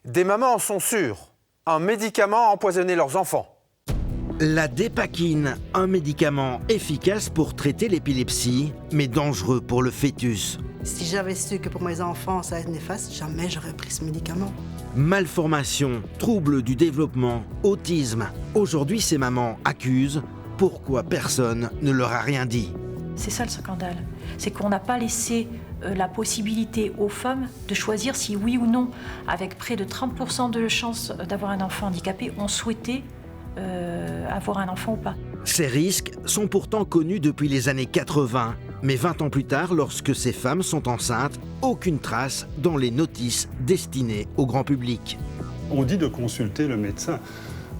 Des mamans en sont sûres. Un médicament a empoisonné leurs enfants. La dépakine, un médicament efficace pour traiter l'épilepsie, mais dangereux pour le fœtus. Si j'avais su que pour mes enfants ça allait être néfaste, jamais j'aurais pris ce médicament. Malformation, troubles du développement, autisme. Aujourd'hui, ces mamans accusent pourquoi personne ne leur a rien dit. C'est ça le scandale, c'est qu'on n'a pas laissé la possibilité aux femmes de choisir si oui ou non, avec près de 30% de chances d'avoir un enfant handicapé, on souhaitait avoir un enfant ou pas. Ces risques sont pourtant connus depuis les années 80, mais 20 ans plus tard, lorsque ces femmes sont enceintes, aucune trace dans les notices destinées au grand public. On dit de consulter le médecin.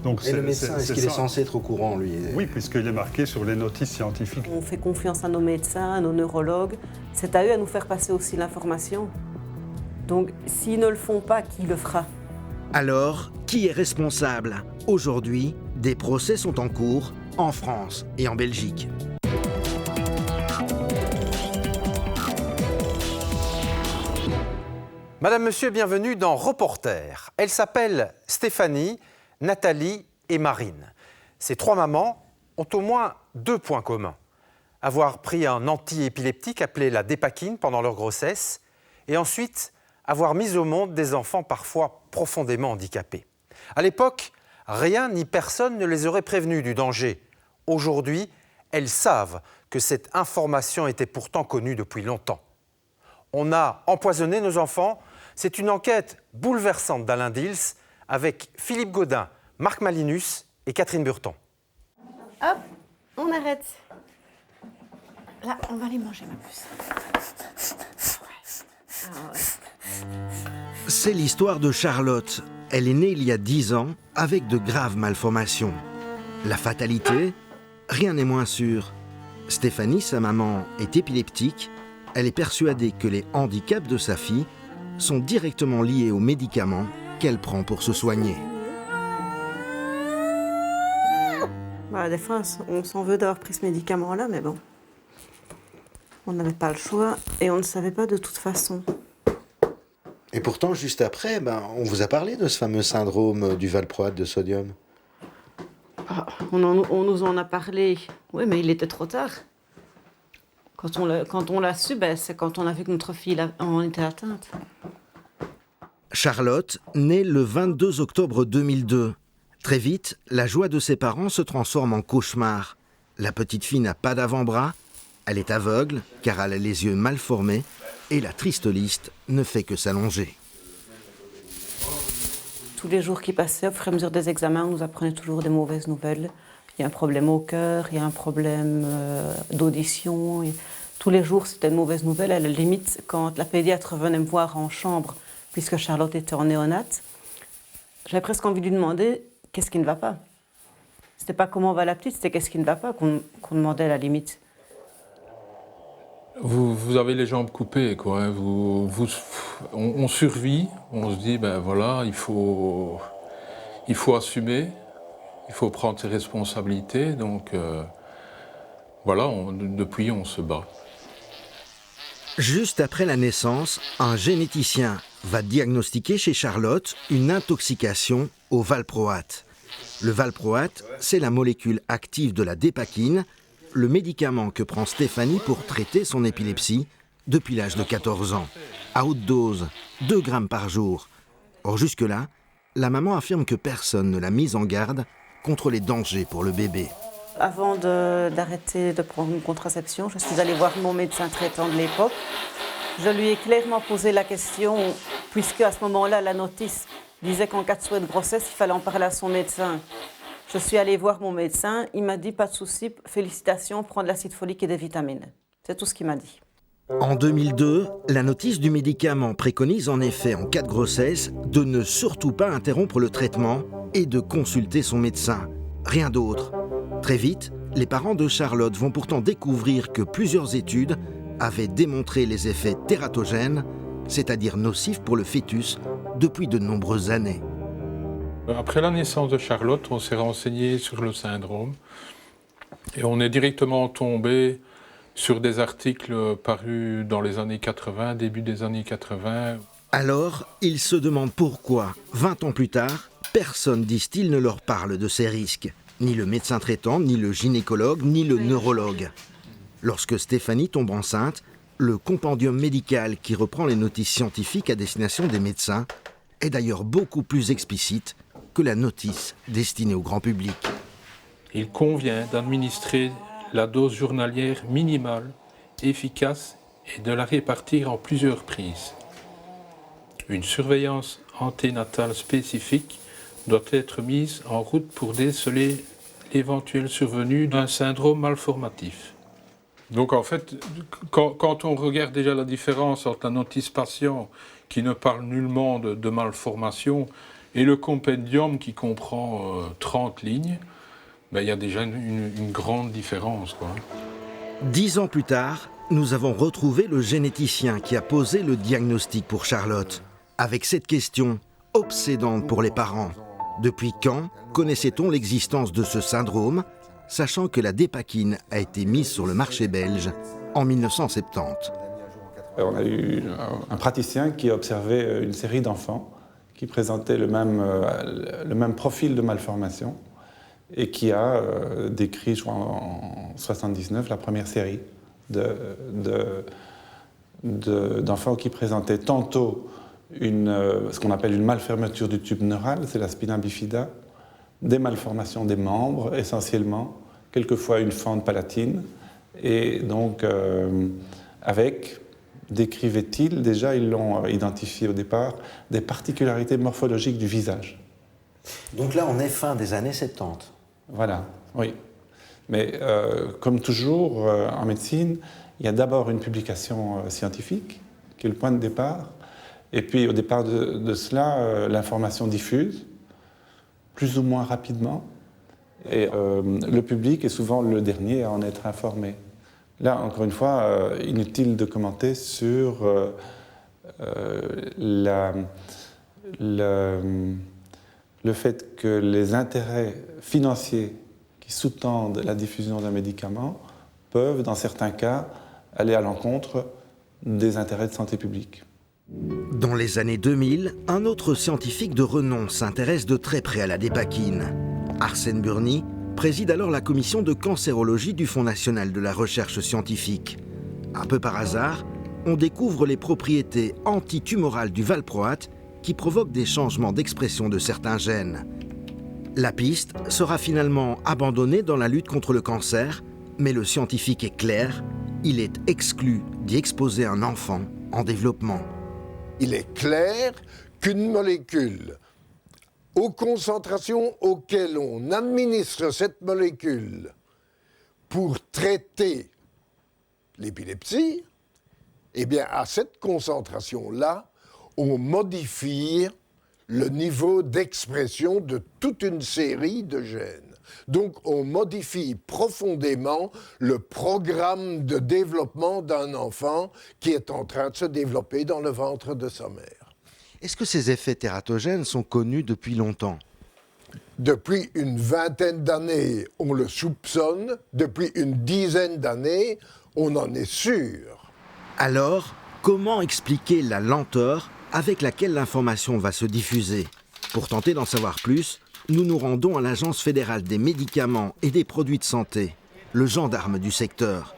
Donc et le médecin, est-ce qu'il est censé être au courant, lui? Oui, puisqu'il est marqué sur les notices scientifiques. On fait confiance à nos médecins, à nos neurologues. C'est à eux à nous faire passer aussi l'information. Donc, s'ils ne le font pas, qui le fera? Alors, qui est responsable? Aujourd'hui, des procès sont en cours en France et en Belgique. Madame, monsieur, bienvenue dans Reporter. Elles s'appellent Stéphanie, Nathalie et Marine. Ces trois mamans ont au moins deux points communs. Avoir pris un antiépileptique appelé la dépakine pendant leur grossesse et ensuite avoir mis au monde des enfants parfois profondément handicapés. À l'époque, rien ni personne ne les aurait prévenus du danger. Aujourd'hui, elles savent que cette information était pourtant connue depuis longtemps. On a empoisonné nos enfants. C'est une enquête bouleversante d'Alain Dils avec Philippe Gaudin, Marc Malinus et Catherine Burton. Hop, on arrête. Là, on va aller manger, ma puce. C'est l'histoire de Charlotte. Elle est née il y a 10 ans avec de graves malformations. La fatalité? Rien n'est moins sûr. Stéphanie, sa maman, est épileptique. Elle est persuadée que les handicaps de sa fille sont directement liés aux médicaments qu'elle prend pour se soigner. Des fois, on s'en veut d'avoir pris ce médicament-là, mais bon. On n'avait pas le choix et on ne savait pas de toute façon. Et pourtant, juste après, on vous a parlé de ce fameux syndrome du valproate de sodium. On nous en a parlé, oui, mais il était trop tard. Quand on l'a su, c'est quand on a vu que notre fille en était atteinte. Charlotte naît le 22 octobre 2002. Très vite, la joie de ses parents se transforme en cauchemar. La petite fille n'a pas d'avant-bras, elle est aveugle car elle a les yeux mal formés et la triste liste ne fait que s'allonger. Tous les jours qui passaient, au fur et à mesure des examens, on nous apprenait toujours des mauvaises nouvelles. Il y a un problème au cœur, il y a un problème d'audition. Tous les jours, c'était une mauvaise nouvelle. À la limite, quand la pédiatre venait me voir en chambre, puisque Charlotte était en néonate, j'avais presque envie de lui demander qu'est-ce qui ne va pas. C'était pas comment va la petite, c'était qu'est-ce qui ne va pas qu'on demandait à la limite. Vous avez les jambes coupées, quoi. Hein. On survit, on se dit, voilà, il faut assumer, il faut prendre ses responsabilités. Donc, voilà, depuis, on se bat. Juste après la naissance, un généticien va diagnostiquer chez Charlotte une intoxication au valproate. Le valproate, c'est la molécule active de la dépakine, le médicament que prend Stéphanie pour traiter son épilepsie depuis l'âge de 14 ans. À haute dose, 2 grammes par jour. Or jusque-là, la maman affirme que personne ne l'a mise en garde contre les dangers pour le bébé. Avant d'arrêter de prendre une contraception, je suis allée voir mon médecin traitant de l'époque. Je lui ai clairement posé la question, puisque à ce moment-là, la notice disait qu'en cas de souhait de grossesse, il fallait en parler à son médecin. Je suis allée voir mon médecin, il m'a dit pas de souci, félicitations, prends de l'acide folique et des vitamines. C'est tout ce qu'il m'a dit. En 2002, la notice du médicament préconise en effet, en cas de grossesse, de ne surtout pas interrompre le traitement et de consulter son médecin. Rien d'autre. Très vite, les parents de Charlotte vont pourtant découvrir que plusieurs études avaient démontré les effets tératogènes, c'est-à-dire nocifs pour le fœtus, depuis de nombreuses années. Après la naissance de Charlotte, on s'est renseigné sur le syndrome et on est directement tombé sur des articles parus dans les années 80, début des années 80, Alors, ils se demandent pourquoi, 20 ans plus tard, personne, disent-ils, ne leur parle de ces risques. Ni le médecin traitant, ni le gynécologue, ni le neurologue. Lorsque Stéphanie tombe enceinte, le compendium médical qui reprend les notices scientifiques à destination des médecins est d'ailleurs beaucoup plus explicite que la notice destinée au grand public. Il convient d'administrer la dose journalière minimale, efficace et de la répartir en plusieurs prises. Une surveillance anténatale spécifique doit être mise en route pour déceler l'éventuelle survenue d'un syndrome malformatif. Donc en fait, quand on regarde déjà la différence entre la notice patient qui ne parle nullement de malformation et le compendium qui comprend 30 lignes, ben, il y a déjà une grande différence, quoi. 10 ans plus tard, nous avons retrouvé le généticien qui a posé le diagnostic pour Charlotte, avec cette question obsédante pour les parents. Depuis quand connaissait-on l'existence de ce syndrome, sachant que la dépakine a été mise sur le marché belge en 1970? On a eu un praticien qui a observé une série d'enfants qui présentaient le même profil de malformation et qui a décrit, je crois, en 1979, la première série d'enfants qui présentaient tantôt ce qu'on appelle une malfermeture du tube neural, c'est la spina bifida, des malformations des membres essentiellement, quelquefois une fente palatine, et donc avec, décrivait-il, déjà ils l'ont identifié au départ, des particularités morphologiques du visage. Donc là, on est fin des années 70. Voilà, oui. Mais comme toujours en médecine, il y a d'abord une publication scientifique, qui est le point de départ, et puis au départ de cela, l'information diffuse, plus ou moins rapidement, et le public est souvent le dernier à en être informé. Là, encore une fois, inutile de commenter sur le fait que les intérêts financiers qui sous-tendent la diffusion d'un médicament peuvent, dans certains cas, aller à l'encontre des intérêts de santé publique. Dans les années 2000, un autre scientifique de renom s'intéresse de très près à la dépakine. Arsène Burny préside alors la commission de cancérologie du Fonds national de la recherche scientifique. Un peu par hasard, on découvre les propriétés antitumorales du valproate qui provoquent des changements d'expression de certains gènes. La piste sera finalement abandonnée dans la lutte contre le cancer, mais le scientifique est clair, il est exclu d'y exposer un enfant en développement. Il est clair qu'une molécule, aux concentrations auxquelles on administre cette molécule pour traiter l'épilepsie, eh bien, à cette concentration-là, on modifie le niveau d'expression de toute une série de gènes. Donc, on modifie profondément le programme de développement d'un enfant qui est en train de se développer dans le ventre de sa mère. Est-ce que ces effets tératogènes sont connus depuis longtemps? Depuis une vingtaine d'années, on le soupçonne. Depuis une dizaine d'années, on en est sûr. Alors, comment expliquer la lenteur avec laquelle l'information va se diffuser? Pour tenter d'en savoir plus, nous nous rendons à l'Agence fédérale des médicaments et des produits de santé, le gendarme du secteur.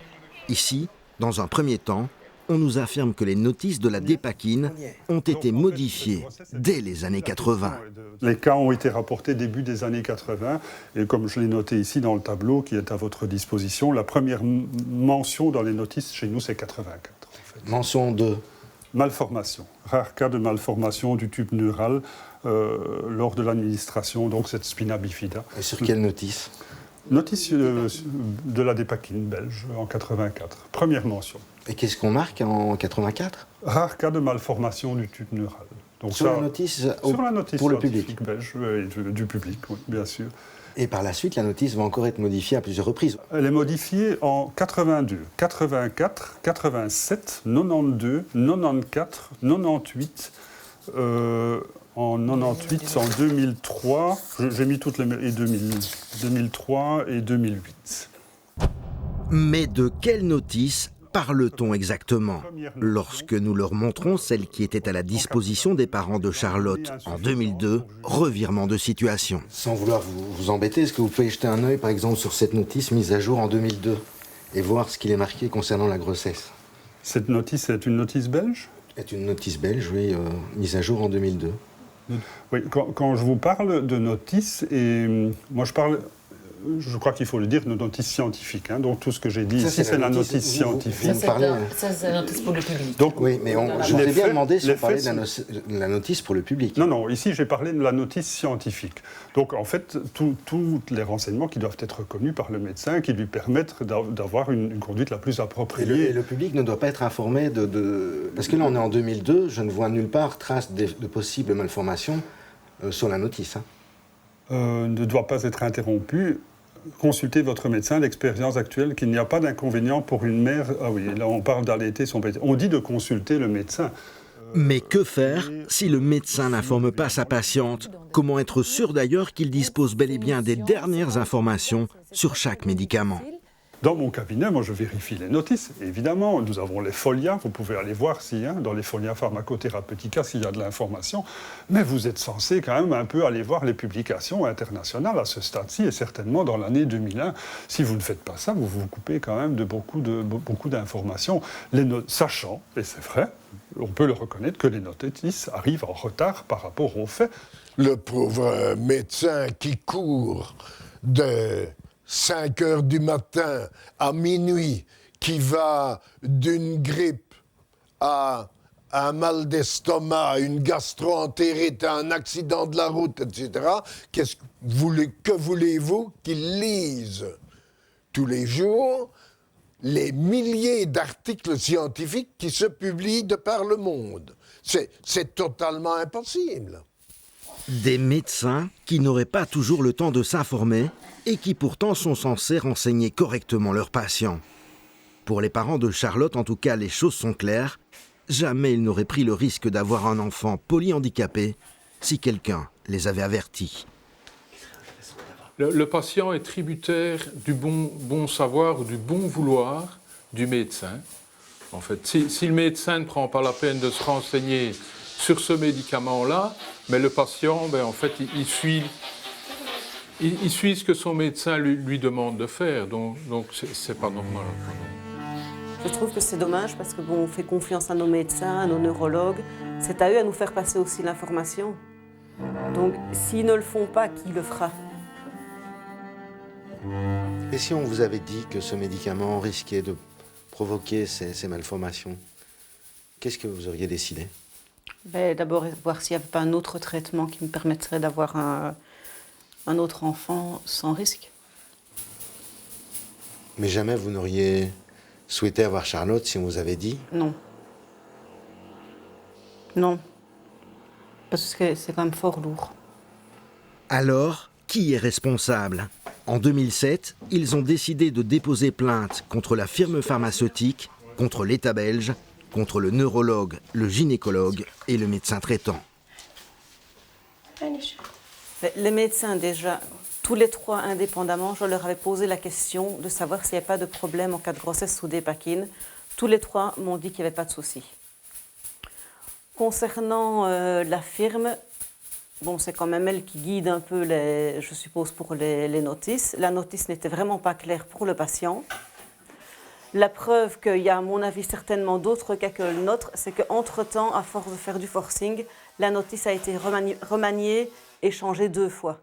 Ici, dans un premier temps, on nous affirme que les notices de la dépakine ont été modifiées dès les années 80. Les cas ont été rapportés début des années 80, et comme je l'ai noté ici dans le tableau qui est à votre disposition, la première mention dans les notices chez nous, c'est 84. En fait. Mention de malformation, rare cas de malformation du tube neural lors de l'administration, donc cette spina bifida. Et sur quelle notice? Notice de la dépakine belge en 84, première mention. Et qu'est-ce qu'on marque en 84? Rare cas de malformation du tube neural. Donc sur la notice pour le public belge et du public, oui, bien sûr. Et par la suite, la notice va encore être modifiée à plusieurs reprises. Elle est modifiée en 82, 84, 87, 92, 94, 98, en 98, en 2003, j'ai mis toutes les... et 2003 et 2008. Mais de quelle notice parle-t-on exactement? Lorsque nous leur montrons celle qui était à la disposition des parents de Charlotte en 2002, revirement de situation. Sans vouloir vous embêter, est-ce que vous pouvez jeter un œil, par exemple, sur cette notice mise à jour en 2002 et voir ce qu'il est marqué concernant la grossesse? Cette notice est une notice belge? C'est une notice belge, oui, mise à jour en 2002. Oui, quand je vous parle de notice, et moi je crois qu'il faut le dire, de notice scientifique. Hein, donc tout ce que j'ai dit ici, c'est la notice scientifique. Ça, c'est la notice pour le public. Donc, oui, mais je vous ai bien demandé si on parlait de la notice pour le public. Non, ici j'ai parlé de la notice scientifique. Donc en fait, tous les renseignements qui doivent être connus par le médecin, qui lui permettent d'avoir une conduite la plus appropriée. Et le public ne doit pas être informé de... Parce que là, on est en 2002, je ne vois nulle part trace de possibles malformations sur la notice. Hein. Ne doit pas être interrompu. Consultez votre médecin. L'expérience actuelle qu'il n'y a pas d'inconvénient pour une mère. Ah oui, là on parle d'allaiter son bébé. On dit de consulter le médecin. Mais que faire si le médecin n'informe pas sa patiente? Comment être sûr d'ailleurs qu'il dispose bel et bien des dernières informations sur chaque médicament? Dans mon cabinet, moi je vérifie les notices. Évidemment, nous avons les folias, vous pouvez aller voir dans les folias pharmacotherapeutica s'il y a de l'information. Mais vous êtes censé quand même un peu aller voir les publications internationales à ce stade-ci, et certainement dans l'année 2001. Si vous ne faites pas ça, vous vous coupez quand même de beaucoup d'informations, sachant, et c'est vrai, on peut le reconnaître, que les notices arrivent en retard par rapport aux faits. Le pauvre médecin qui court de 5 heures du matin à minuit, qui va d'une grippe à un mal d'estomac, une gastro-entérite, un accident de la route, etc. Que voulez-vous qu'il lise tous les jours les milliers d'articles scientifiques qui se publient de par le monde? C'est totalement impossible. Des médecins qui n'auraient pas toujours le temps de s'informer et qui pourtant sont censés renseigner correctement leurs patients. Pour les parents de Charlotte, en tout cas, les choses sont claires. Jamais ils n'auraient pris le risque d'avoir un enfant polyhandicapé si quelqu'un les avait avertis. Le patient est tributaire du bon savoir ou du bon vouloir du médecin. En fait, si le médecin ne prend pas la peine de se renseigner sur ce médicament-là, mais le patient, en fait, il suit ce que son médecin lui demande de faire. Donc c'est pas normal. Je trouve que c'est dommage parce que on fait confiance à nos médecins, à nos neurologues. C'est à eux à nous faire passer aussi l'information. Donc s'ils ne le font pas, qui le fera? Et si on vous avait dit que ce médicament risquait de provoquer ces malformations, qu'est-ce que vous auriez décidé? D'abord, voir s'il n'y avait pas un autre traitement qui me permettrait d'avoir un autre enfant sans risque. Mais jamais vous n'auriez souhaité avoir Charlotte si on vous avait dit? Non. Non. Parce que c'est quand même fort lourd. Alors, qui est responsable? En 2007, ils ont décidé de déposer plainte contre la firme pharmaceutique, contre l'État belge, contre le neurologue, le gynécologue et le médecin traitant. Les médecins, déjà, tous les trois indépendamment, je leur avais posé la question de savoir s'il n'y avait pas de problème en cas de grossesse sous dépakine. Tous les trois m'ont dit qu'il n'y avait pas de souci. Concernant la firme, c'est quand même elle qui guide un peu, je suppose, pour les notices. La notice n'était vraiment pas claire pour le patient. La preuve qu'il y a, à mon avis, certainement d'autres cas que le nôtre, c'est qu'entre-temps, à force de faire du forcing, la notice a été remaniée et changée 2 fois.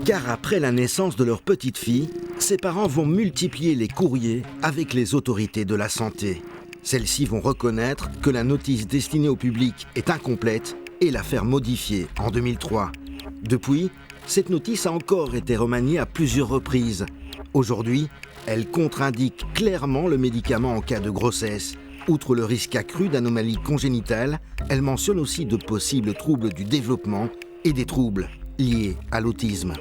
Car après la naissance de leur petite fille, ses parents vont multiplier les courriers avec les autorités de la santé. Celles-ci vont reconnaître que la notice destinée au public est incomplète et la faire modifier en 2003. Depuis, cette notice a encore été remaniée à plusieurs reprises. Aujourd'hui, elle contre-indique clairement le médicament en cas de grossesse. Outre le risque accru d'anomalies congénitales, elle mentionne aussi de possibles troubles du développement et des troubles liés à l'autisme.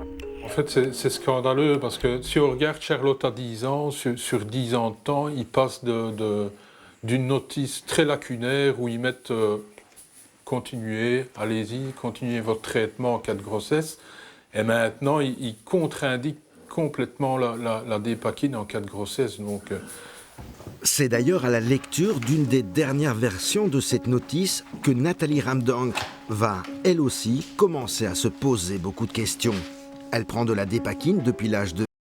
En fait, c'est scandaleux parce que si on regarde Charlotte à 10 ans, sur 10 ans de temps, ils passent d'une notice très lacunaire où ils mettent continuez, allez-y, continuez votre traitement en cas de grossesse. Et maintenant, ils contre-indiquent complètement la dépakine en cas de grossesse. Donc, C'est d'ailleurs à la lecture d'une des dernières versions de cette notice que Nathalie Ramdank va, elle aussi, commencer à se poser beaucoup de questions. Elle prend de la dépakine depuis l'âge de